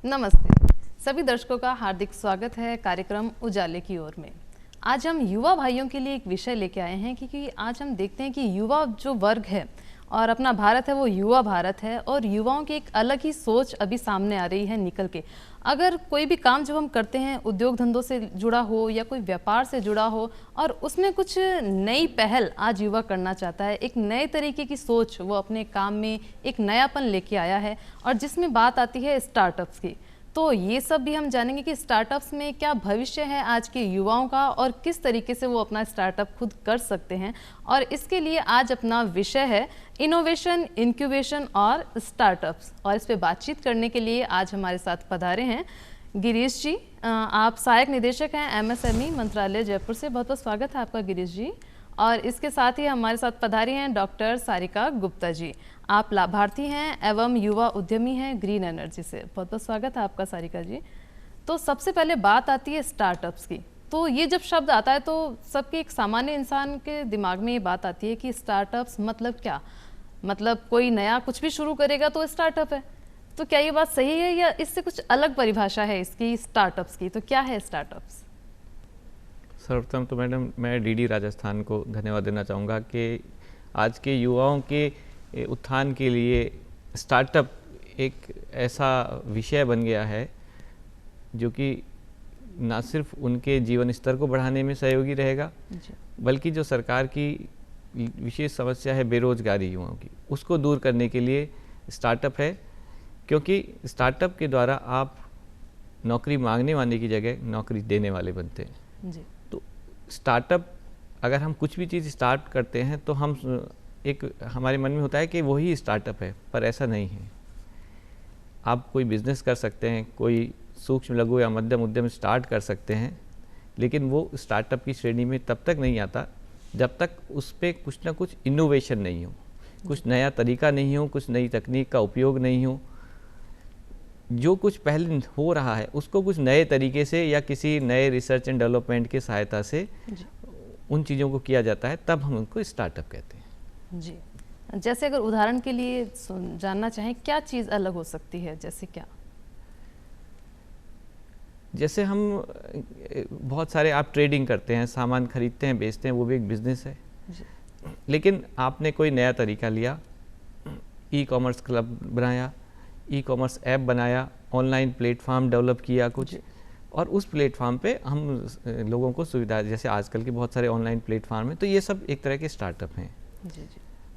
नमस्ते, सभी दर्शकों का हार्दिक स्वागत है कार्यक्रम उजाले की ओर में। आज हम युवा भाइयों के लिए एक विषय लेके आए हैं क्योंकि आज हम देखते हैं कि युवा जो वर्ग है और अपना भारत है वो युवा भारत है और युवाओं की एक अलग ही सोच अभी सामने आ रही है निकल के। अगर कोई भी काम जब हम करते हैं उद्योग धंधों से जुड़ा हो या कोई व्यापार से जुड़ा हो और उसमें कुछ नई पहल आज युवा करना चाहता है, एक नए तरीके की सोच वो अपने काम में एक नयापन लेके आया है और जिसमें बात आती है स्टार्टअप्स की। तो ये सब भी हम जानेंगे कि स्टार्टअप्स में क्या भविष्य है आज के युवाओं का और किस तरीके से वो अपना स्टार्टअप खुद कर सकते हैं। और इसके लिए आज अपना विषय है इनोवेशन, इंक्यूबेशन और स्टार्टअप्स। और इस पे बातचीत करने के लिए आज हमारे साथ पधारे हैं गिरीश जी। आप सहायक निदेशक हैं MSME मंत्रालय जयपुर से। बहुत बहुत स्वागत है आपका गिरीश जी। और इसके साथ ही हमारे साथ पधारी हैं डॉक्टर सारिका गुप्ता जी। आप लाभार्थी हैं एवं युवा उद्यमी हैं ग्रीन एनर्जी से। बहुत बहुत स्वागत है आपका सारिका जी। तो सबसे पहले बात आती है स्टार्टअप्स की। तो ये जब शब्द आता है तो सबके एक सामान्य इंसान के दिमाग में ये बात आती है कि स्टार्टअप्स मतलब क्या, मतलब कोई नया कुछ भी शुरू करेगा तो स्टार्टअप है। तो क्या ये बात सही है या इससे कुछ अलग परिभाषा है इसकी स्टार्टअप्स की? तो क्या है स्टार्टअप्स? सर्वप्रथम तो मैडम मैं DD राजस्थान को धन्यवाद देना चाहूँगा कि आज के युवाओं के उत्थान के लिए स्टार्टअप एक ऐसा विषय बन गया है जो कि ना सिर्फ उनके जीवन स्तर को बढ़ाने में सहयोगी रहेगा बल्कि जो सरकार की विशेष समस्या है बेरोजगारी युवाओं की, उसको दूर करने के लिए स्टार्टअप है। क्योंकि स्टार्टअप के द्वारा आप नौकरी मांगने वाले की जगह नौकरी देने वाले बनते हैं जी। तो स्टार्टअप अगर हम कुछ भी चीज़ स्टार्ट करते हैं तो हम एक हमारे मन में होता है कि वही स्टार्टअप है, पर ऐसा नहीं है। आप कोई बिजनेस कर सकते हैं, कोई सूक्ष्म लघु या मध्यम उद्यम स्टार्ट कर सकते हैं, लेकिन वो स्टार्टअप की श्रेणी में तब तक नहीं आता जब तक उस पर कुछ ना कुछ इनोवेशन नहीं हो, कुछ नया तरीका नहीं हो, कुछ नई तकनीक का उपयोग नहीं हो। जो कुछ पहले हो रहा है उसको कुछ नए तरीके से या किसी नए रिसर्च एंड डेवलपमेंट की सहायता से उन चीज़ों को किया जाता है, तब हम उनको स्टार्टअप कहते हैं जी। जैसे अगर उदाहरण के लिए जानना चाहें क्या चीज़ अलग हो सकती है, जैसे क्या? जैसे हम बहुत सारे आप ट्रेडिंग करते हैं, सामान खरीदते हैं बेचते हैं, वो भी एक बिजनेस है जी। लेकिन आपने कोई नया तरीका लिया, ई-कॉमर्स क्लब बनाया, ई-कॉमर्स ऐप बनाया, ऑनलाइन प्लेटफॉर्म डेवलप किया कुछ, और उस प्लेटफॉर्म पे हम लोगों को सुविधा, जैसे आजकल के बहुत सारे ऑनलाइन प्लेटफॉर्म हैं, तो ये सब एक तरह के स्टार्टअप हैं जी।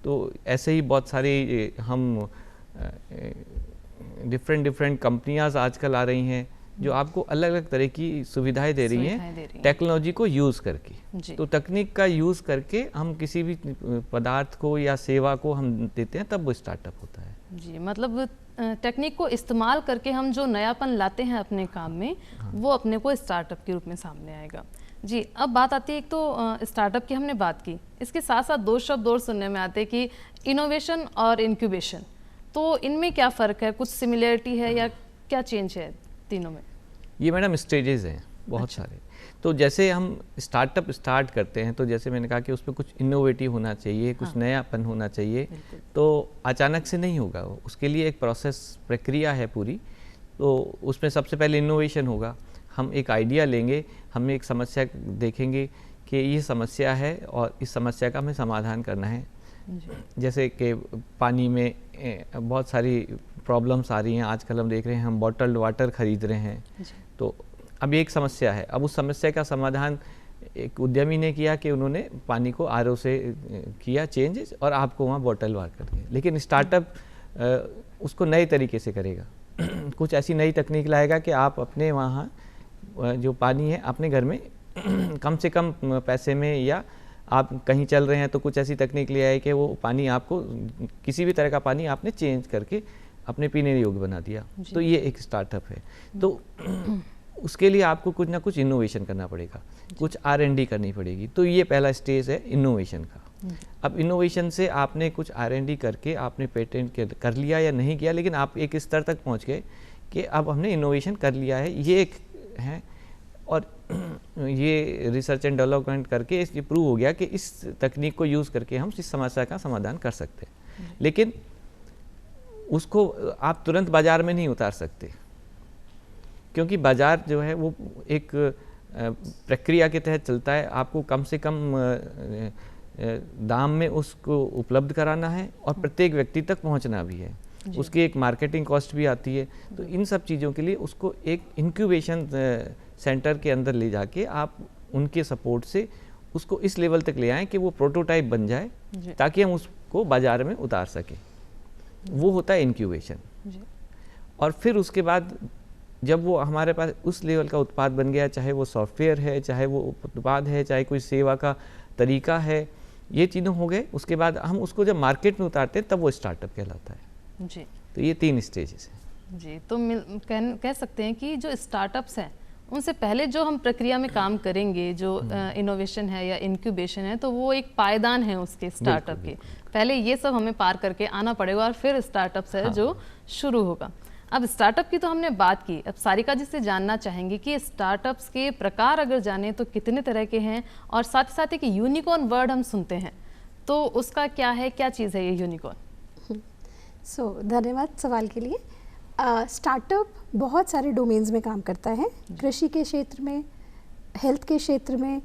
तो ऐसे ही बहुत सारी हम डिफरेंट कंपनियां आजकल आ रही हैं जो आपको अलग अलग तरह की सुविधाएं दे रही हैं टेक्नोलॉजी को यूज़ करके। तो तकनीक का यूज़ करके हम किसी भी पदार्थ को या सेवा को हम देते हैं, तब वो स्टार्टअप होता है जी। मतलब टेक्निक को इस्तेमाल करके हम जो नयापन लाते हैं अपने काम में, वो अपने को स्टार्टअप के रूप में सामने आएगा जी। अब बात आती है, एक तो स्टार्टअप की हमने बात की, इसके साथ साथ दो शब्द और सुनने में आते हैं कि इनोवेशन और इंक्यूबेशन। तो इनमें क्या फ़र्क है, कुछ सिमिलरिटी है या क्या चेंज है तीनों में? ये मैडम स्टेजेस हैं बहुत सारे। तो जैसे हम स्टार्टअप स्टार्ट करते हैं तो जैसे मैंने कहा कि उसमें कुछ इनोवेटिव होना चाहिए, कुछ नयापन होना चाहिए। तो अचानक से नहीं होगा, उसके लिए एक प्रोसेस प्रक्रिया है पूरी। तो उसमें सबसे पहले इनोवेशन होगा। हम एक आइडिया लेंगे, हम एक समस्या देखेंगे कि ये समस्या है और इस समस्या का हमें समाधान करना है। जैसे कि पानी में बहुत सारी प्रॉब्लम्स आ रही हैं आजकल, हम देख रहे हैं, हम बॉटल्ड वाटर खरीद रहे हैं। तो अब एक समस्या है, अब उस समस्या का समाधान एक उद्यमी ने किया कि उन्होंने पानी को RO से किया चेंज और आपको वहाँ बॉटल वाटर कर दिया। लेकिन स्टार्टअप उसको नए तरीके से करेगा कुछ ऐसी नई तकनीक लाएगा कि आप अपने वहाँ जो पानी है अपने घर में कम से कम पैसे में, या आप कहीं चल रहे हैं तो कुछ ऐसी तकनीक ले आए कि वो पानी आपको, किसी भी तरह का पानी आपने चेंज करके अपने पीने योग्य बना दिया। तो ये एक स्टार्टअप है। तो उसके लिए आपको कुछ ना कुछ इनोवेशन करना पड़ेगा, कुछ R&D करनी पड़ेगी। तो ये पहला स्टेज है इनोवेशन का। अब इनोवेशन से आपने कुछ R&D करके आपने पेटेंट कर लिया या नहीं किया, लेकिन आप एक स्तर तक पहुंच गए कि अब हमने इनोवेशन कर लिया है, ये एक है। और ये रिसर्च एंड डेवलपमेंट करके ये प्रूव हो गया कि इस तकनीक को यूज़ करके हम इस समस्या का समाधान कर सकते हैं। लेकिन उसको आप तुरंत बाज़ार में नहीं उतार सकते, क्योंकि बाज़ार जो है वो एक प्रक्रिया के तहत चलता है। आपको कम से कम दाम में उसको उपलब्ध कराना है और प्रत्येक व्यक्ति तक पहुंचना भी है। उसकी एक मार्केटिंग कॉस्ट भी आती है। तो इन सब चीज़ों के लिए उसको एक इंक्यूबेशन सेंटर के अंदर ले जाके आप उनके सपोर्ट से उसको इस लेवल तक ले आएँ कि वो प्रोटोटाइप बन जाए, ताकि हम उसको बाज़ार में उतार सकें। वो होता है इंक्यूबेशन। और फिर उसके बाद जब वो हमारे पास उस लेवल का उत्पाद बन गया, चाहे वो सॉफ्टवेयर है, चाहे वो उत्पाद है, चाहे कोई सेवा का तरीका है, ये चीज़ें हो गए, उसके बाद हम उसको जब मार्केट में उतारते हैं तब वो स्टार्टअप कहलाता है जी। तो ये 3 स्टेजेस हैं जी। तो कह सकते हैं कि जो स्टार्टअप्स हैं उनसे पहले जो हम प्रक्रिया में काम करेंगे, जो इनोवेशन है या इंक्यूबेशन है, तो वो एक पायदान है उसके स्टार्टअप के। पहले ये सब हमें पार करके आना पड़ेगा और फिर स्टार्टअप है जो शुरू होगा। अब स्टार्टअप की तो हमने बात की, अब सारिका जी से जानना चाहेंगे कि स्टार्टअप्स के प्रकार अगर जाने तो कितने तरह के हैं, और साथ ही साथ एक यूनिकॉर्न वर्ड हम सुनते हैं, तो उसका क्या है, क्या चीज़ है ये यूनिकॉर्न? धन्यवाद सवाल के लिए। स्टार्टअप बहुत सारे डोमेन्स में काम करता है, कृषि के क्षेत्र में, हेल्थ के क्षेत्र में,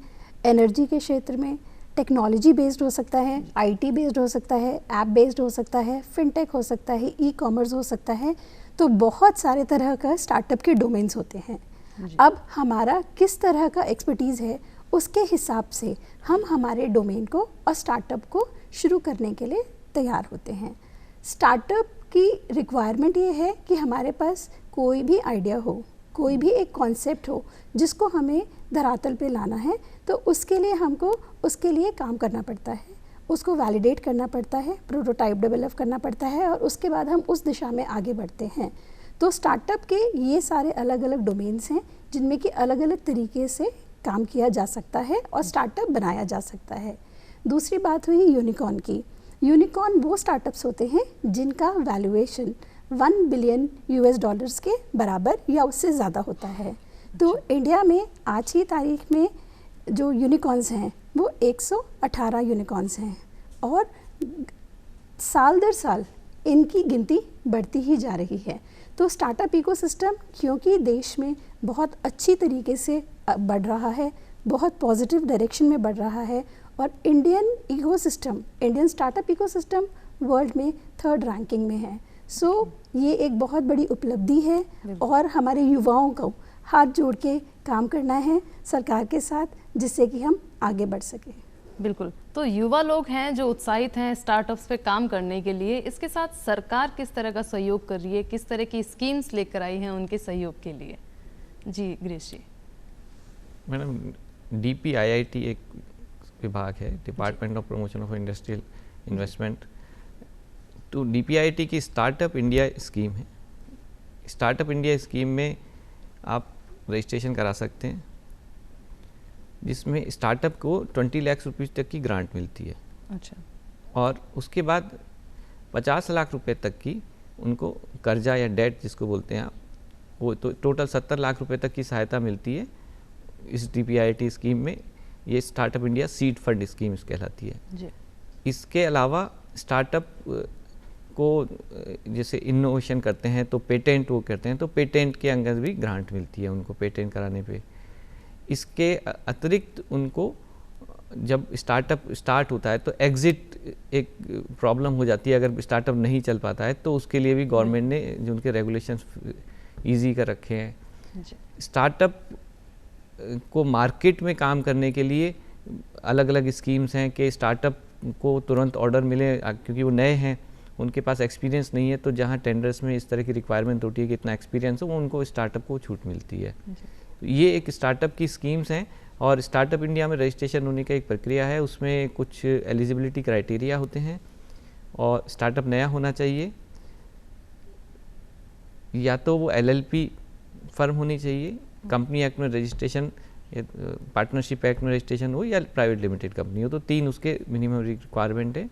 एनर्जी के क्षेत्र में, टेक्नोलॉजी बेस्ड हो सकता है, आईटी बेस्ड हो सकता है, ऐप बेस्ड हो सकता है, फिनटेक हो सकता है, ई कॉमर्स हो सकता है। तो बहुत सारे तरह का स्टार्टअप के डोमेन्स होते हैं। अब हमारा किस तरह का एक्सपर्टीज़ है, उसके हिसाब से हम हमारे डोमेन को और स्टार्टअप को शुरू करने के लिए तैयार होते हैं। स्टार्टअप की रिक्वायरमेंट ये है कि हमारे पास कोई भी आइडिया हो, कोई भी एक कॉन्सेप्ट हो जिसको हमें धरातल पे लाना है, तो उसके लिए हमको उसके लिए काम करना पड़ता है, उसको वैलिडेट करना पड़ता है, प्रोटोटाइप डेवलप करना पड़ता है, और उसके बाद हम उस दिशा में आगे बढ़ते हैं। तो स्टार्टअप के ये सारे अलग अलग डोमेन्स हैं जिनमें कि अलग अलग तरीके से काम किया जा सकता है और स्टार्टअप बनाया जा सकता है। दूसरी बात हुई यूनिकॉर्न की। यूनिकॉर्न वो स्टार्टअप्स होते हैं जिनका वैल्यूएशन $1 बिलियन के बराबर या उससे ज़्यादा होता है। तो इंडिया में आज की तारीख में जो यूनिकॉर्न्स हैं वो 118 यूनिकॉर्न्स हैं, और साल दर साल इनकी गिनती बढ़ती ही जा रही है। तो स्टार्टअप इकोसिस्टम क्योंकि देश में बहुत अच्छी तरीके से बढ़ रहा है, बहुत पॉजिटिव डायरेक्शन में बढ़ रहा है, और इंडियन स्टार्टअप इकोसिस्टम वर्ल्ड में 3rd रैंकिंग में है। ये एक बहुत बड़ी उपलब्धि है, और हमारे युवाओं को हाथ जोड़ के काम करना है सरकार के साथ, जिससे कि हम आगे बढ़ सकें। बिल्कुल। तो युवा लोग हैं जो उत्साहित हैं स्टार्टअप्स पे काम करने के लिए, इसके साथ सरकार किस तरह का सहयोग कर रही है, किस तरह की स्कीम्स लेकर आई हैं उनके सहयोग के लिए? जी गिरीश जी। मैडम, DPIIT एक विभाग है, department of promotion of industrial investment. तो DPIIT की स्टार्टअप इंडिया स्कीम है। स्टार्टअप इंडिया स्कीम में आप रजिस्ट्रेशन करा सकते हैं, जिसमें स्टार्टअप को 20 लाख रुपये तक की ग्रांट मिलती है। अच्छा। और उसके बाद 50 लाख रुपए तक की उनको कर्जा या डेट जिसको बोलते हैं आप, वो तो टोटल 70 लाख रुपए तक की सहायता मिलती है इस DPIIT स्कीम में। ये startup India seed fund scheme कहलाती है जी। इसके अलावा स्टार्टअप को जैसे इनोवेशन करते हैं तो पेटेंट वो करते हैं, तो पेटेंट के अंदर भी ग्रांट मिलती है उनको पेटेंट कराने पे। इसके अतिरिक्त उनको जब स्टार्टअप स्टार्ट होता है तो एग्ज़िट एक प्रॉब्लम हो जाती है, अगर स्टार्टअप नहीं चल पाता है तो उसके लिए भी गवर्नमेंट ने जो उनके रेगुलेशंस ईजी कर रखे हैं। स्टार्टअप को मार्केट में काम करने के लिए अलग अलग स्कीम्स हैं कि स्टार्टअप को तुरंत ऑर्डर मिले, क्योंकि वो नए हैं, उनके पास एक्सपीरियंस नहीं है, तो जहाँ टेंडर्स में इस तरह की रिक्वायरमेंट होती है कि इतना एक्सपीरियंस हो, उनको स्टार्टअप को छूट मिलती है। तो ये एक स्टार्टअप की स्कीम्स हैं। और स्टार्टअप इंडिया में रजिस्ट्रेशन होने का एक प्रक्रिया है, उसमें कुछ एलिजिबिलिटी क्राइटेरिया होते हैं, और स्टार्टअप नया होना चाहिए, या तो वो LLP फर्म होनी चाहिए, कंपनी एक्ट में रजिस्ट्रेशन, पार्टनरशिप एक्ट में रजिस्ट्रेशन हो, या प्राइवेट लिमिटेड कंपनी हो, तो 3 उसके मिनिमम रिक्वायरमेंट है।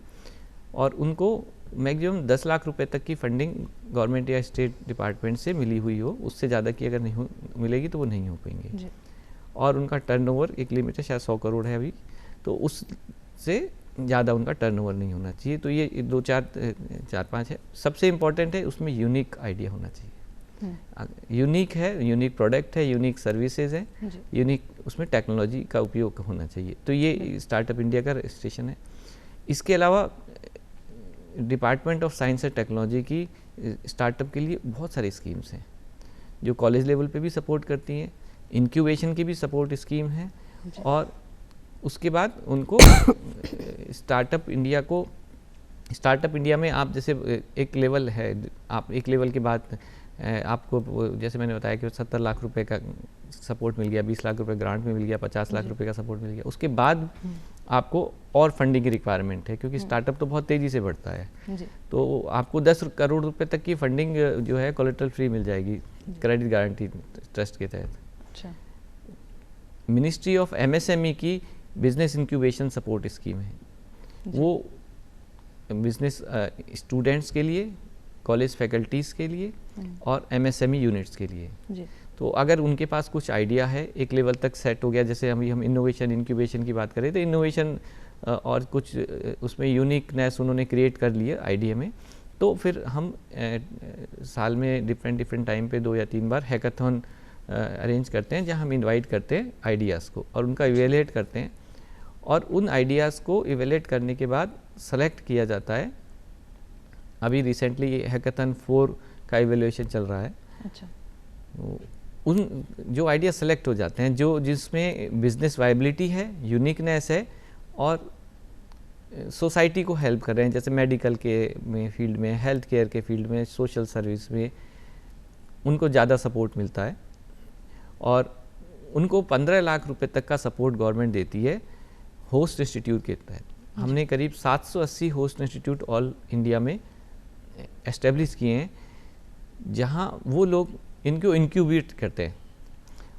और उनको मैक्सिमम 10 लाख रुपए तक की फंडिंग गवर्नमेंट या स्टेट डिपार्टमेंट से मिली हुई हो, उससे ज़्यादा की अगर नहीं मिलेगी तो वो नहीं हो पाएंगे। और उनका टर्नओवर एक लिमिट है, शायद 100 करोड़ है अभी, तो उससे ज़्यादा उनका टर्नओवर नहीं होना चाहिए। तो ये 2 4 5 है। सबसे इम्पॉर्टेंट है उसमें यूनिक आइडिया होना चाहिए। यूनिक है, यूनिक प्रोडक्ट है, यूनिक सर्विसेज है, यूनिक उसमें टेक्नोलॉजी का उपयोग होना चाहिए। तो ये स्टार्टअप इंडिया का रजिस्ट्रेशन है। इसके अलावा department of science and technology की स्टार्टअप के लिए बहुत सारी स्कीम्स हैं जो कॉलेज लेवल पे भी सपोर्ट करती हैं। इंक्यूबेशन की भी सपोर्ट स्कीम है, और उसके बाद उनको स्टार्टअप इंडिया में आप जैसे एक लेवल है, आप एक लेवल के बाद आपको जैसे मैंने बताया कि 70 लाख रुपए का सपोर्ट मिल गया, 20 लाख रुपए ग्रांट में मिल गया, 50 लाख रुपए का सपोर्ट मिल गया। उसके बाद आपको और फंडिंग की रिक्वायरमेंट है, क्योंकि स्टार्टअप तो बहुत तेज़ी से बढ़ता है। तो आपको 10 करोड़ रुपए तक की फंडिंग जो है कोलेटरल फ्री मिल जाएगी क्रेडिट गारंटी ट्रस्ट के तहत। मिनिस्ट्री ऑफ MSME की बिजनेस इंक्यूबेशन सपोर्ट स्कीम है, वो बिजनेस स्टूडेंट्स के लिए, कॉलेज फैकल्टीज़ के लिए और MSME यूनिट्स के लिए। तो अगर उनके पास कुछ आइडिया है, एक लेवल तक सेट हो गया, जैसे हम इनोवेशन इंक्यूबेशन की बात करें तो इनोवेशन और कुछ उसमें यूनिकनेस उन्होंने क्रिएट कर लिया आइडिया में, तो फिर हम साल में डिफरेंट टाइम पे 2 या 3 बार हैकाथॉन अरेंज करते हैं, जहां हम इनवाइट करते हैं आइडियाज़ को और उनका इवेलुएट करते हैं, और उन आइडियाज़ को इवेलुएट करने के बाद सेलेक्ट किया जाता है। अभी रिसेंटली हैकाथॉन 4 का इवेल्युएशन चल रहा है। उन जो आइडिया सेलेक्ट हो जाते हैं, जो जिसमें बिजनेस वायबिलिटी है, यूनिकनेस है और सोसाइटी को हेल्प कर रहे हैं, जैसे मेडिकल के में फील्ड में, हेल्थ केयर के फील्ड में, सोशल सर्विस में, उनको ज़्यादा सपोर्ट मिलता है। और उनको 15 लाख रुपए तक का सपोर्ट गवर्नमेंट देती है होस्ट इंस्टीट्यूट के तहत। हमने करीब 780 होस्ट इंस्टीट्यूट ऑल इंडिया में एस्टेब्लिश किए हैं, जहां वो लोग इनको इंक्यूबेट करते हैं।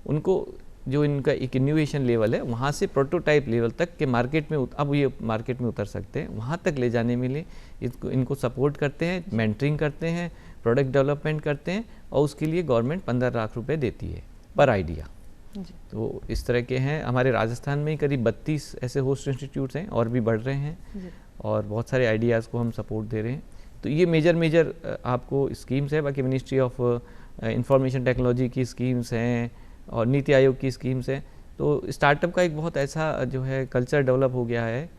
उनको जो इनका एक इनोवेशन लेवल है, वहाँ से प्रोटोटाइप लेवल तक के मार्केट में अब ये मार्केट में उतर सकते हैं, वहाँ तक ले जाने में लिए इनको सपोर्ट करते हैं, मेंटरिंग करते हैं, प्रोडक्ट डेवलपमेंट करते हैं, और उसके लिए गवर्नमेंट 15 लाख रुपए देती है पर आइडिया। तो इस तरह के हैं। हमारे राजस्थान में करीब 32 ऐसे होस्ट इंस्टीट्यूट्स हैं और भी बढ़ रहे हैं, और बहुत सारे आइडियाज़ को हम सपोर्ट दे रहे हैं। तो ये मेजर आपको स्कीम्स है। बाकी मिनिस्ट्री ऑफ इंफॉर्मेशन टेक्नोलॉजी की स्कीम्स हैं और नीति आयोग की स्कीम्स हैं। तो स्टार्टअप का एक बहुत ऐसा जो है कल्चर डेवलप हो गया है,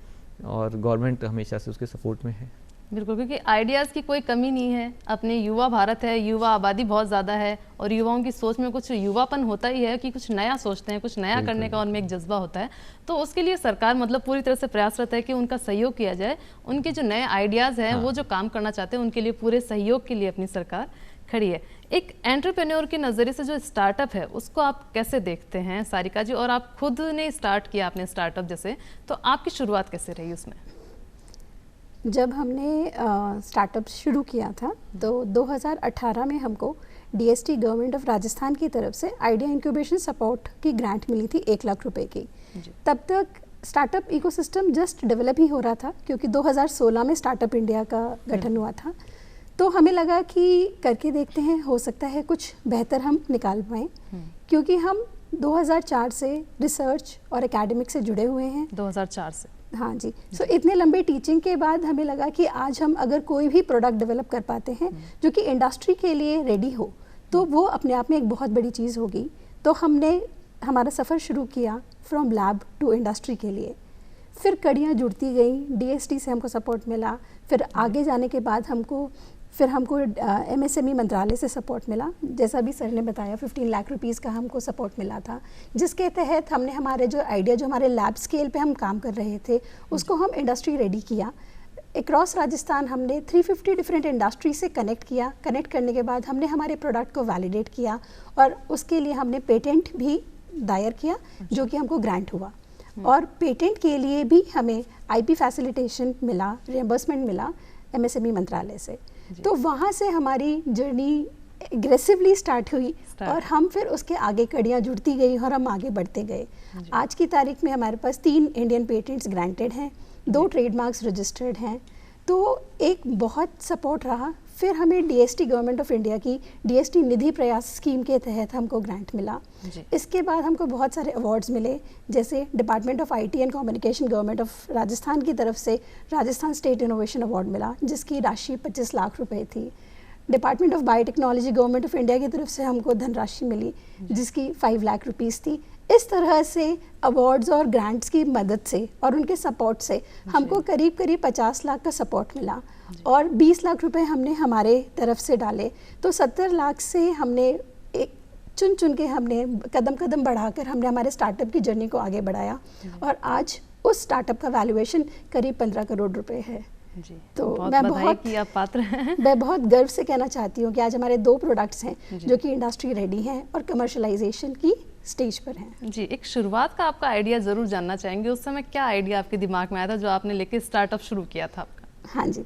और गवर्नमेंट हमेशा से उसके सपोर्ट में है। बिल्कुल, क्योंकि आइडियाज़ की कोई कमी नहीं है। अपने युवा भारत है, युवा आबादी बहुत ज़्यादा है, और युवाओं की सोच में कुछ युवापन होता ही है कि कुछ नया सोचते हैं, कुछ नया करने का उनमें एक जज्बा होता है। तो उसके लिए सरकार मतलब पूरी तरह से प्रयासरत है कि उनका सहयोग किया जाए। उनके जो नए आइडियाज़ हैं, वो जो काम करना चाहते हैं, उनके लिए पूरे सहयोग के लिए अपनी सरकार खड़ी है। एक एंटरप्रेन्योर के नज़रिए से जो स्टार्टअप है, उसको आप कैसे देखते हैं सारिका जी? और आप खुद ने स्टार्ट किया अपने स्टार्टअप जैसे, तो आपकी शुरुआत कैसे रही उसमें? जब हमने स्टार्टअप शुरू किया था तो 2018 में हमको DST गवर्नमेंट ऑफ राजस्थान की तरफ से आइडिया इंक्यूबेशन सपोर्ट की ग्रांट मिली थी 1 लाख रुपए की। तब तक स्टार्टअप इकोसिस्टम जस्ट डेवलप ही हो रहा था, क्योंकि 2016 में स्टार्टअप इंडिया का गठन हुआ था। तो हमें लगा कि करके देखते हैं, हो सकता है कुछ बेहतर हम निकाल पाएँ, क्योंकि हम 2004 से रिसर्च और एकेडमिक से जुड़े हुए हैं। 2004 से? हाँ जी। सो इतने लंबे टीचिंग के बाद हमें लगा कि आज हम अगर कोई भी प्रोडक्ट डेवलप कर पाते हैं जो कि इंडस्ट्री के लिए रेडी हो, तो वो अपने आप में एक बहुत बड़ी चीज़ होगी। तो हमने हमारा सफ़र शुरू किया फ्रॉम लैब टू इंडस्ट्री के लिए। फिर कड़ियाँ जुड़ती गई, DST से हमको सपोर्ट मिला। फिर आगे जाने के बाद हमको MSME मंत्रालय से सपोर्ट मिला। जैसा भी सर ने बताया, 15 लाख रुपीज़ का हमको सपोर्ट मिला था, जिसके तहत हमने हमारे जो आइडिया, जो हमारे लैब स्केल पे हम काम कर रहे थे, उसको हम इंडस्ट्री रेडी किया। अक्रॉस राजस्थान हमने 350 डिफरेंट इंडस्ट्री से कनेक्ट किया। कनेक्ट करने के बाद हमने हमारे प्रोडक्ट को वैलिडेट किया, और उसके लिए हमने पेटेंट भी दायर किया, जो कि हमको ग्रांट हुआ। और पेटेंट के लिए भी हमें IP फैसिलिटेशन मिला, रिएम्बर्समेंट मिला MSME मंत्रालय से। तो वहाँ से हमारी जर्नी एग्रेसिवली स्टार्ट हुई, और हम फिर उसके आगे कड़ियाँ जुड़ती गई और हम आगे बढ़ते गए। आज की तारीख में हमारे पास 3 इंडियन पेटेंट्स ग्रांटेड हैं, 2 ट्रेडमार्क्स रजिस्टर्ड हैं। तो एक बहुत सपोर्ट रहा। फिर हमें DST गवर्नमेंट ऑफ इंडिया की DST निधि प्रयास स्कीम के तहत हमको ग्रांट मिला। इसके बाद हमको बहुत सारे अवार्ड्स मिले, जैसे department of IT and communication government of Rajasthan की तरफ से राजस्थान स्टेट इनोवेशन अवार्ड मिला, जिसकी राशि 25 लाख रुपए थी। Department of biotechnology government of India की तरफ से हमको धनराशि मिली जिसकी 5 लाख रुपीस थी। इस तरह से अवार्ड्स और ग्रांट्स की मदद से और उनके सपोर्ट से हमको करीब करीब 50 लाख का सपोर्ट मिला और 20 लाख रुपए हमने हमारे तरफ से डाले। तो 70 लाख से हमने एक चुन के हमने कदम कदम बढ़ाकर हमने हमारे स्टार्टअप की जर्नी को आगे बढ़ाया और आज उस स्टार्टअप का वैल्यूएशन करीब 15 करोड़ रुपए है जी। तो बहुत मैं बधाई की आप पात्र हैं। मैं बहुत गर्व से कहना चाहती हूँ कि आज हमारे 2 प्रोडक्ट्स हैं जो कि इंडस्ट्री रेडी हैं और कमर्शलाइजेशन की स्टेज पर हैं। जी, एक शुरुआत का आपका आइडिया ज़रूर जानना चाहेंगे, उस समय क्या आइडिया आपके दिमाग में आया था जो आपने लेके स्टार्टअप शुरू किया था आपका? हाँ जी,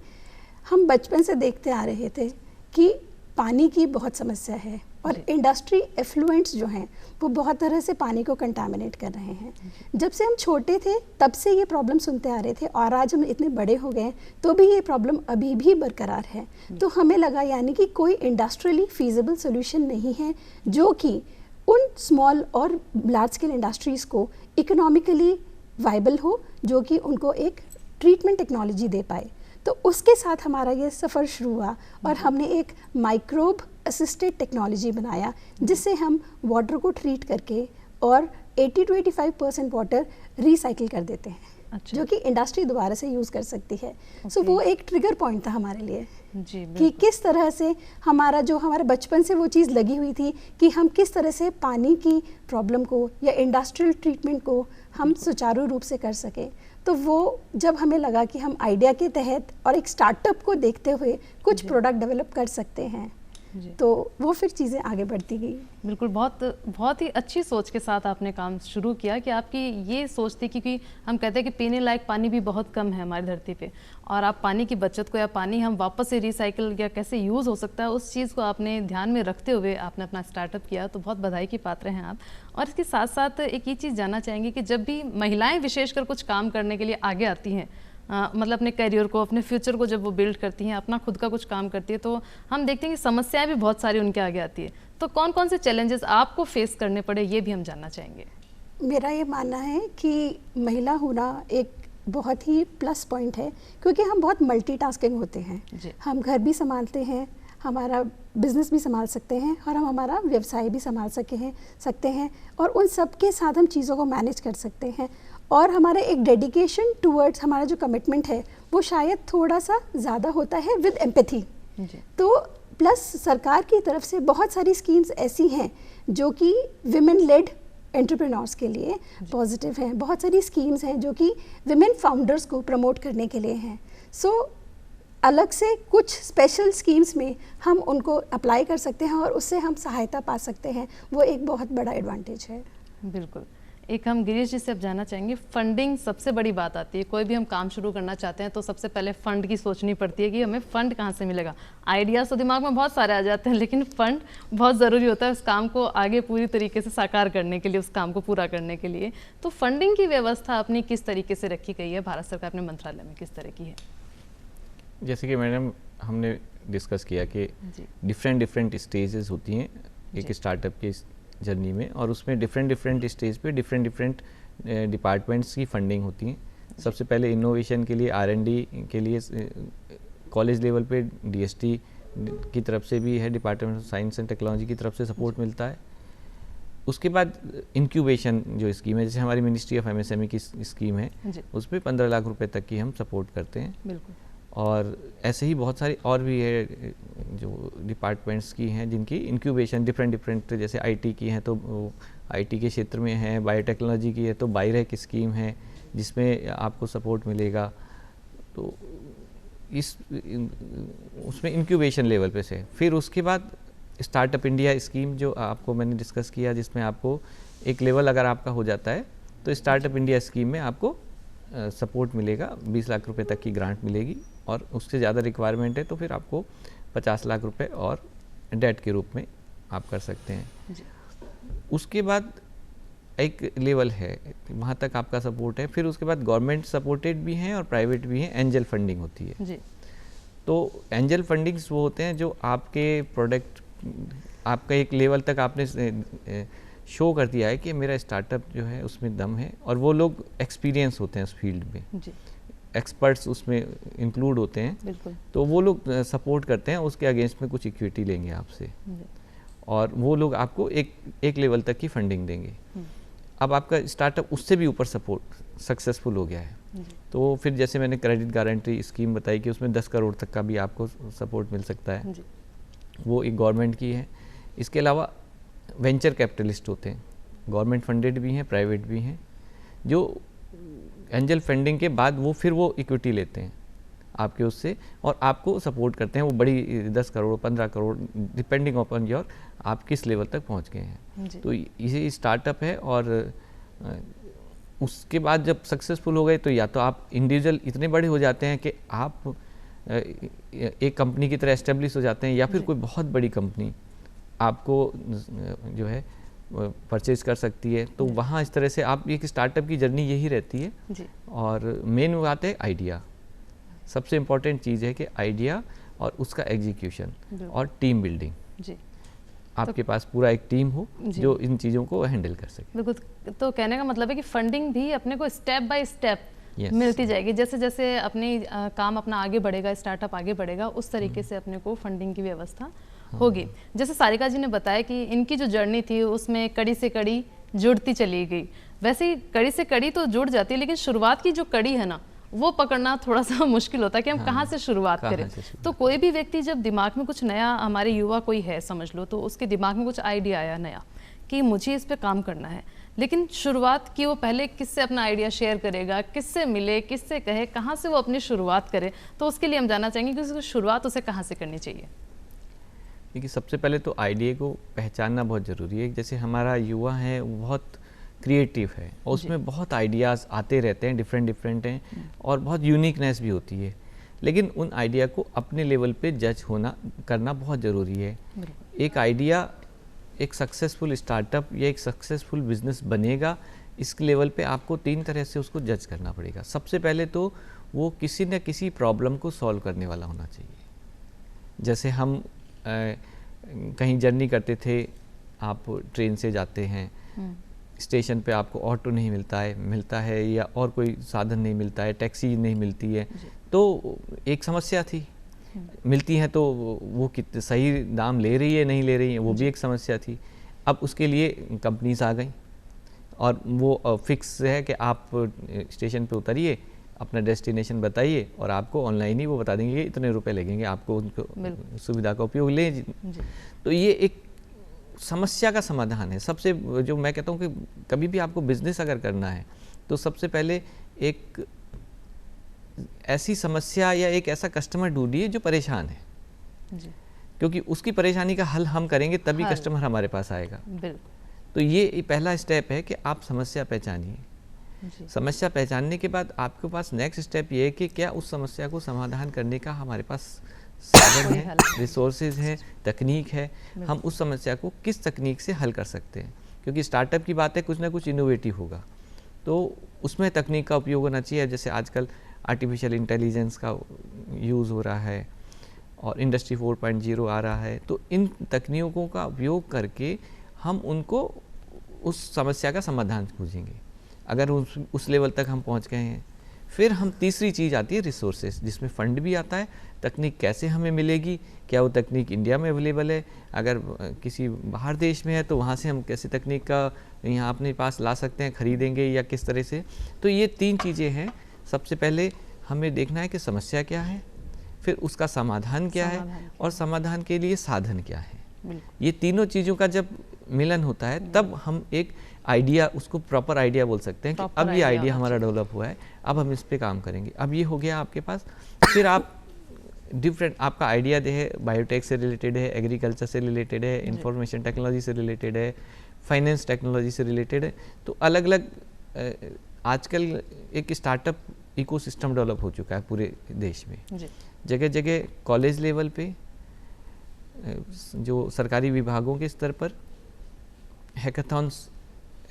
हम बचपन से देखते आ रहे थे कि पानी की बहुत समस्या है और इंडस्ट्री एफ्लुएंट्स जो हैं वो बहुत तरह से पानी को कंटामिनेट कर रहे हैं। जब से हम छोटे थे तब से ये प्रॉब्लम सुनते आ रहे थे और आज हम इतने बड़े हो गए तो भी ये प्रॉब्लम अभी भी बरकरार है। तो हमें लगा यानी कि कोई इंडस्ट्रियली फीजिबल सोल्यूशन नहीं है जो कि उन स्मॉल और लार्ज स्केल इंडस्ट्रीज़ को इकोनॉमिकली वाइबल हो, जो कि उनको एक ट्रीटमेंट टेक्नोलॉजी दे पाए। तो उसके साथ हमारा ये सफ़र शुरू हुआ और हमने एक माइक्रोब असिस्टेड टेक्नोलॉजी बनाया जिससे हम वाटर को ट्रीट करके और 80 to 85% वाटर रिसाइकिल कर देते हैं। अच्छा। जो कि इंडस्ट्री दोबारा से यूज़ कर सकती है। सो वो एक ट्रिगर पॉइंट था हमारे लिए जी, कि किस तरह से हमारे बचपन से वो चीज़ लगी हुई थी कि हम किस तरह से पानी की प्रॉब्लम को या इंडस्ट्रियल ट्रीटमेंट को हम सुचारू रूप से कर सकें। तो वो जब हमें लगा कि हम आइडिया के तहत और एक स्टार्टअप को देखते हुए कुछ प्रोडक्ट डेवलप कर सकते हैं तो वो फिर चीज़ें आगे बढ़ती गई। बिल्कुल, बहुत ही अच्छी सोच के साथ आपने काम शुरू किया कि आपकी ये सोच थी, क्योंकि हम कहते हैं कि पीने लायक पानी भी बहुत कम है हमारी धरती पे और आप पानी की बचत को या पानी हम वापस से रिसाइकिल या कैसे यूज़ हो सकता है उस चीज़ को आपने ध्यान में रखते हुए आपने अपना स्टार्टअप किया। तो बहुत बधाई की पात्र हैं आप। और इसके साथ साथ एक ये चीज़ जानना चाहेंगे कि जब भी महिलाएँ विशेषकर कुछ काम करने के लिए आगे आती हैं, मतलब अपने करियर को, अपने फ्यूचर को जब वो बिल्ड करती हैं, अपना खुद का कुछ काम करती है, तो हम देखते हैं कि समस्याएं भी बहुत सारी उनके आगे आती है। तो कौन कौन से चैलेंजेस आपको फेस करने पड़े, ये भी हम जानना चाहेंगे। मेरा ये मानना है कि महिला होना एक बहुत ही प्लस पॉइंट है क्योंकि हम बहुत मल्टीटास्किंग होते हैं। हम घर भी संभालते हैं, हमारा बिजनेस भी संभाल सकते हैं और हम हमारा व्यवसाय भी संभाल सकते हैं और उन सब के साथ हम चीज़ों को मैनेज कर सकते हैं और हमारा एक डेडिकेशन टूवर्ड्स हमारा जो कमिटमेंट है वो शायद थोड़ा सा ज़्यादा होता है विद एम्पैथी। तो प्लस सरकार की तरफ से बहुत सारी स्कीम्स ऐसी हैं जो कि विमेन लेड एंटरप्रेन्योर्स के लिए पॉजिटिव हैं। बहुत सारी स्कीम्स हैं जो कि विमेन फाउंडर्स को प्रमोट करने के लिए हैं। सो अलग से कुछ स्पेशल स्कीम्स में हम उनको अप्लाई कर सकते हैं और उससे हम सहायता पा सकते हैं। वो एक बहुत बड़ा एडवांटेज है। बिल्कुल। एक हम गिरीश जी से अब जानना चाहेंगे, फंडिंग सबसे बड़ी बात आती है। कोई भी हम काम शुरू करना चाहते हैं तो सबसे पहले फंड की सोचनी पड़ती है कि हमें फंड कहाँ से मिलेगा। आइडियाज़ तो दिमाग में बहुत सारे आ जाते हैं लेकिन फंड बहुत ज़रूरी होता है उस काम को आगे पूरी तरीके से साकार करने के लिए, उस काम को पूरा करने के लिए। तो फंडिंग की व्यवस्था अपनी किस तरीके से रखी गई है भारत सरकार अपने मंत्रालय में, किस तरह की है? जैसे कि मैडम हमने डिस्कस किया कि डिफरेंट स्टेजेस होती हैं एक स्टार्टअप की जर्नी में और उसमें डिफरेंट स्टेज पे डिफरेंट डिपार्टमेंट्स की फंडिंग होती हैं। सबसे पहले इनोवेशन के लिए R&D के लिए कॉलेज लेवल पे DST की तरफ से भी है, department of science and technology की तरफ से सपोर्ट मिलता है। उसके बाद इंक्यूबेशन जो स्कीम है, जैसे हमारी मिनिस्ट्री ऑफ MSME की स्कीम है, उसमें 15 लाख रुपए तक की हम सपोर्ट करते हैं। बिल्कुल। और ऐसे ही बहुत सारी और भी है जो डिपार्टमेंट्स की हैं जिनकी इंक्यूबेशन डिफरेंट जैसे IT की हैं तो IT के क्षेत्र में है, बायोटेक्नोलॉजी की है तो बायरेक स्कीम है जिसमें आपको सपोर्ट मिलेगा। तो उसमें इंक्यूबेशन लेवल पे से फिर उसके बाद स्टार्टअप इंडिया स्कीम जो आपको मैंने डिस्कस किया, जिसमें आपको एक लेवल अगर आपका हो जाता है तो स्टार्टअप इंडिया स्कीम में आपको सपोर्ट मिलेगा, 20 लाख रुपए तक की ग्रांट मिलेगी और उससे ज़्यादा रिक्वायरमेंट है तो फिर आपको 50 लाख रुपए और डेट के रूप में आप कर सकते हैं। उसके बाद एक लेवल है, वहाँ तक आपका सपोर्ट है। फिर उसके बाद गवर्नमेंट सपोर्टेड भी हैं और प्राइवेट भी हैं, एंजल फंडिंग होती है जी। तो एंजल फंडिंग्स वो होते हैं जो आपके प्रोडक्ट, आपका एक लेवल तक आपने शो कर दिया है कि मेरा स्टार्टअप जो है उसमें दम है और वो लोग एक्सपीरियंस होते हैं उस फील्ड में जी। एक्सपर्ट्स उसमें इंक्लूड होते हैं, बिल्कुल। तो वो लोग सपोर्ट करते हैं, उसके अगेंस्ट में कुछ इक्विटी लेंगे आपसे और वो लोग आपको एक लेवल तक की फंडिंग देंगे। अब आपका स्टार्टअप उससे भी ऊपर सपोर्ट सक्सेसफुल हो गया है, तो फिर जैसे मैंने क्रेडिट गारंटी स्कीम बताई कि उसमें 10 करोड़ तक का भी आपको सपोर्ट मिल सकता है, वो एक गवर्नमेंट की है। इसके अलावा वेंचर कैपिटलिस्ट होते हैं, गवर्नमेंट फंडेड भी हैं, प्राइवेट भी हैं, जो एंजल फंडिंग के बाद वो फिर वो इक्विटी लेते हैं आपके उससे और आपको सपोर्ट करते हैं। वो बड़ी 10 crore 15 crore depending upon your आप किस लेवल तक पहुंच गए हैं। तो ये स्टार्टअप है और उसके बाद जब सक्सेसफुल हो गए तो या तो आप इंडिविजुअल इतने बड़े हो जाते हैं कि आप एक कंपनी की तरह एस्टेब्लिश हो जाते हैं, या फिर कोई बहुत बड़ी कंपनी आपको जो है परचेज कर सकती है। तो वहाँ इस तरह से आप एक स्टार्टअप की जर्नी यही रहती है जी। और मेन बात है आइडिया, सबसे इम्पोर्टेंट चीज़ है कि आइडिया और उसका एग्जीक्यूशन और टीम बिल्डिंग जी। आपके पास पूरा एक टीम हो जो इन चीज़ों को हैंडल कर सके। बिल्कुल, तो कहने का मतलब है कि फंडिंग भी अपने को स्टेप बाय स्टेप मिलती जाएगी, जैसे जैसे अपनी काम अपना आगे बढ़ेगा, स्टार्टअप आगे बढ़ेगा, उस तरीके से अपने को फंडिंग की व्यवस्था होगी। जैसे सारिका जी ने बताया कि इनकी जो जर्नी थी उसमें कड़ी से कड़ी जुड़ती चली गई, वैसे ही कड़ी से कड़ी तो जुड़ जाती है, लेकिन शुरुआत की जो कड़ी है ना वो पकड़ना थोड़ा सा मुश्किल होता है कि हम कहाँ से शुरुआत करें। तो कोई भी व्यक्ति जब दिमाग में कुछ नया, हमारे युवा कोई है समझ लो, तो उसके दिमाग में कुछ आइडिया आया नया कि मुझे इस पे काम करना है, लेकिन शुरुआत की वो पहले किससे अपना आइडिया शेयर करेगा, किससे मिले, किससे कहे, कहाँ से वो अपनी शुरुआत करे, तो उसके लिए हम जानना चाहेंगे कि उसकी शुरुआत उसे कहाँ से करनी चाहिए। देखिए, सबसे पहले तो आइडिया को पहचानना बहुत ज़रूरी है। जैसे हमारा युवा है वो बहुत क्रिएटिव है और उसमें बहुत आइडियाज़ आते रहते हैं, डिफरेंट हैं और बहुत यूनिकनेस भी होती है, लेकिन उन आइडिया को अपने लेवल पे जज करना बहुत ज़रूरी है। एक आइडिया एक सक्सेसफुल स्टार्टअप या एक सक्सेसफुल बिजनेस बनेगा, इस लेवल पे आपको 3 तरह से उसको जज करना पड़ेगा। सबसे पहले तो वो किसी न किसी प्रॉब्लम को सॉल्व करने वाला होना चाहिए। जैसे हम कहीं जर्नी करते थे, आप ट्रेन से जाते हैं, स्टेशन पे आपको ऑटो नहीं मिलता है या और कोई साधन नहीं मिलता है, टैक्सी नहीं मिलती है, तो एक समस्या थी। मिलती हैं तो वो कितने सही दाम ले रही है नहीं ले रही है, वो भी एक समस्या थी। अब उसके लिए कंपनीज आ गई और वो फिक्स है कि आप स्टेशन पे उतरिए, अपना डेस्टिनेशन बताइए और आपको ऑनलाइन ही वो बता देंगे कि इतने रुपए लगेंगे, आपको उनको सुविधा का उपयोग लें। तो ये एक समस्या का समाधान है। सबसे जो मैं कहता हूँ कि कभी भी आपको बिजनेस अगर करना है तो सबसे पहले एक ऐसी समस्या या एक ऐसा कस्टमर ढूंढिए जो परेशान है जी। क्योंकि उसकी परेशानी का हल हम करेंगे तभी कस्टमर हमारे पास आएगा। तो ये पहला स्टेप है कि आप समस्या पहचानिए। समस्या पहचानने के बाद आपके पास नेक्स्ट स्टेप ये है कि क्या उस समस्या को समाधान करने का हमारे पास साधन है, रिसोर्सेज है, तकनीक है, हम उस समस्या को किस तकनीक से हल कर सकते हैं। क्योंकि स्टार्टअप की बात है, कुछ ना कुछ इनोवेटिव होगा, तो उसमें तकनीक का उपयोग होना चाहिए। जैसे आजकल आर्टिफिशियल इंटेलिजेंस का यूज़ हो रहा है और इंडस्ट्री 4.0 आ रहा है, तो इन तकनीकों का उपयोग करके हम उनको उस समस्या का समाधान खोजेंगे। अगर उस लेवल तक हम पहुंच गए हैं, फिर हम तीसरी चीज़ आती है रिसोर्सेज, जिसमें फ़ंड भी आता है, तकनीक कैसे हमें मिलेगी, क्या वो तकनीक इंडिया में अवेलेबल है, अगर किसी बाहर देश में है तो वहाँ से हम कैसे तकनीक का यहाँ अपने पास ला सकते हैं, ख़रीदेंगे या किस तरह से। तो ये 3 चीज़ें हैं। सबसे पहले हमें देखना है कि समस्या क्या है, फिर उसका समाधान क्या है और समाधान के लिए साधन क्या है। ये तीनों चीज़ों का जब मिलन होता है तब हम एक आइडिया, उसको प्रॉपर आइडिया बोल सकते हैं कि अब ये आइडिया हमारा डेवलप हुआ है, अब हम इस पे काम करेंगे। अब ये हो गया आपके पास, फिर आप डिफरेंट, आपका आइडिया है बायोटेक से रिलेटेड है, एग्रीकल्चर से रिलेटेड है, इंफॉर्मेशन टेक्नोलॉजी से रिलेटेड है, फाइनेंस टेक्नोलॉजी से रिलेटेड है। तो अलग अलग आजकल एक स्टार्टअप इकोसिस्टम डेवलप हो चुका है पूरे देश में। जगह जगह कॉलेज लेवल पे, जो सरकारी विभागों के स्तर पर हैकाथॉन्स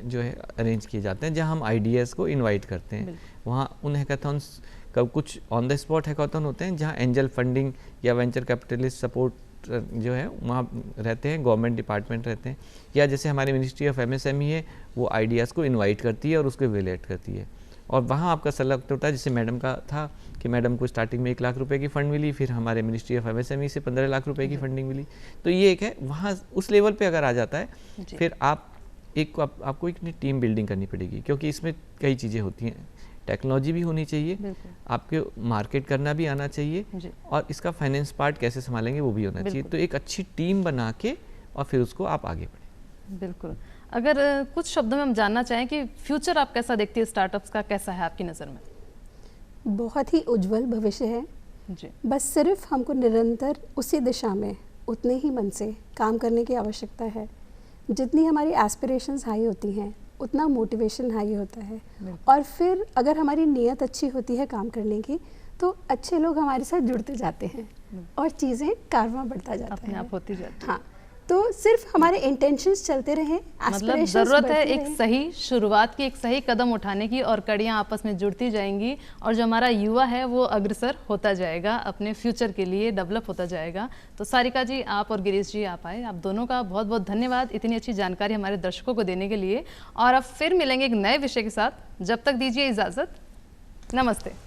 जो है अरेंज किए जाते हैं, जहां हम आइडियाज़ को इनवाइट करते हैं। वहाँ उन हैकाथॉन्स का कुछ ऑन द स्पॉट हैकाथॉन होते हैं जहां एंजल फंडिंग या वेंचर कैपिटलिस्ट सपोर्ट जो है वहाँ रहते हैं, गवर्नमेंट डिपार्टमेंट रहते हैं, या जैसे हमारी मिनिस्ट्री ऑफ MSME है, वो आइडियाज़ को इनवाइट करती है और उसको इवेलुएट करती है। और वहाँ आपका सेलेक्ट होता है। जैसे मैडम का था कि मैडम को स्टार्टिंग में 1 लाख रुपए की फ़ंड मिली, फिर हमारे मिनिस्ट्री ऑफ एमएसएमई से 15 लाख रुपए की फंडिंग मिली। तो ये एक है, वहाँ उस लेवल पे अगर आ जाता है फिर आपको एक टीम बिल्डिंग करनी पड़ेगी, क्योंकि इसमें कई चीज़ें होती हैं। टेक्नोलॉजी भी होनी चाहिए, आपके मार्केट करना भी आना चाहिए, और इसका फाइनेंस पार्ट कैसे संभालेंगे वो भी होना चाहिए। तो एक अच्छी टीम बना के और फिर उसको आप आगे बढ़ें। बिल्कुल। अगर कुछ शब्दों में हम जानना चाहें कि फ्यूचर आप कैसा देखती है स्टार्टअप्स का, कैसा है आपकी नज़र में? बहुत ही उज्जवल भविष्य है जी। बस सिर्फ हमको निरंतर उसी दिशा में उतने ही मन से काम करने की आवश्यकता है। जितनी हमारी एस्पिरेशंस हाई होती हैं उतना मोटिवेशन हाई होता है, और फिर अगर हमारी नीयत अच्छी होती है काम करने की तो अच्छे लोग हमारे साथ जुड़ते जाते हैं और चीज़ें कारवां बढ़ता जाता है, अपने आप होती जाती है। हाँ, तो सिर्फ हमारे इंटेंशंस चलते रहें, मतलब ज़रूरत है एक सही शुरुआत की, एक सही कदम उठाने की, और कड़ियाँ आपस में जुड़ती जाएंगी और जो हमारा युवा है वो अग्रसर होता जाएगा, अपने फ्यूचर के लिए डेवलप होता जाएगा। तो सारिका जी, आप और गिरीश जी आप आए, आप दोनों का बहुत बहुत धन्यवाद इतनी अच्छी जानकारी हमारे दर्शकों को देने के लिए। और अब फिर मिलेंगे एक नए विषय के साथ, जब तक दीजिए इजाज़त, नमस्ते।